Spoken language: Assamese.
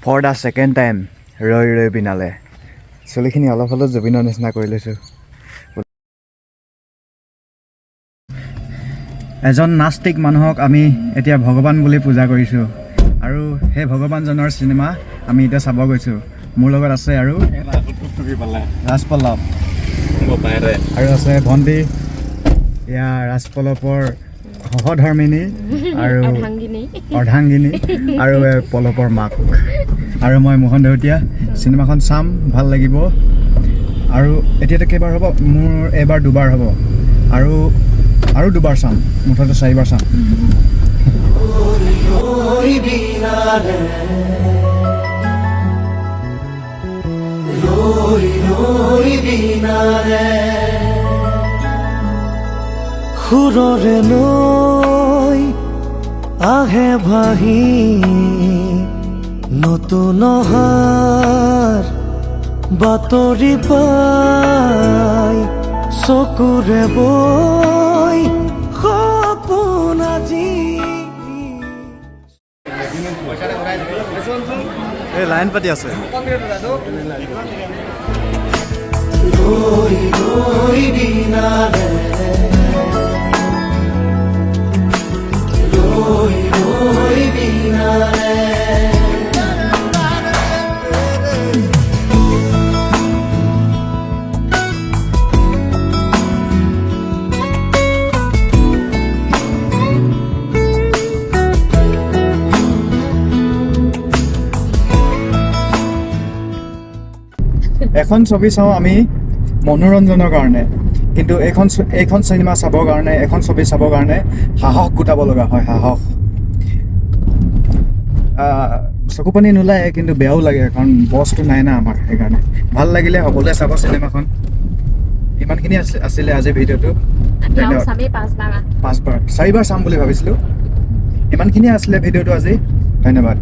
ফৰ দ্য ছেকেণ্ড টাইম ৰৈ ৰৈ বিনালে চুলিখিনি অলপ অলপ জুবিনৰ নিচিনা কৰি লৈছোঁ। এজন নাস্তিক মানুহক আমি এতিয়া ভগৱান বুলি পূজা কৰিছোঁ আৰু সেই ভগৱানজনৰ চিনেমা আমি এতিয়া চাব গৈছোঁ। মোৰ লগত আছে আৰু ৰাজপল্লৱ আৰু আছে ভণ্টি, এয়া ৰাজপল্লৱৰ সহধৰ্মিনী আৰু অৰ্ধাংগিনী আৰু পল্লৱৰ মাক আৰু মই মোহন দেউতীয়া। চিনেমাখন চাম, ভাল লাগিব। আৰু এতিয়াতো কেইবাৰ হ'ব? মোৰ এবাৰ দুবাৰ হ'ব আৰু দুবাৰ চাম, মুঠতে 4বাৰ চাম। সুৰৰে নৈ আহে ভাহি নতুন অহাৰ বাতৰি পাই চকুৰে বৈ সপোন আজি। এই লাইন পাতি আছে। ৰৈ ৰৈ বিনালে ৰৈ ৰৈ বিনালে এখন ছবি চাওঁ আমি মনোৰঞ্জনৰ কাৰণে, কিন্তু এইখন চিনেমা চাবৰ কাৰণে, এখন ছবি চাবৰ কাৰণে সাহস গোটাব লগা হয়। সাহস, চকু পানী নোলায় কিন্তু বেয়াও লাগে, কাৰণ বছটো নাই না আমাৰ। সেইকাৰণে ভাল লাগিলে সকলোৱে চাব চিনেমাখন। ইমানখিনি আছিলে আজিৰ ভিডিঅ'টো। 4বাৰ চাম বুলি ভাবিছিলোঁ। ইমানখিনিয়ে আছিলে ভিডিঅ'টো আজি। ধন্যবাদ।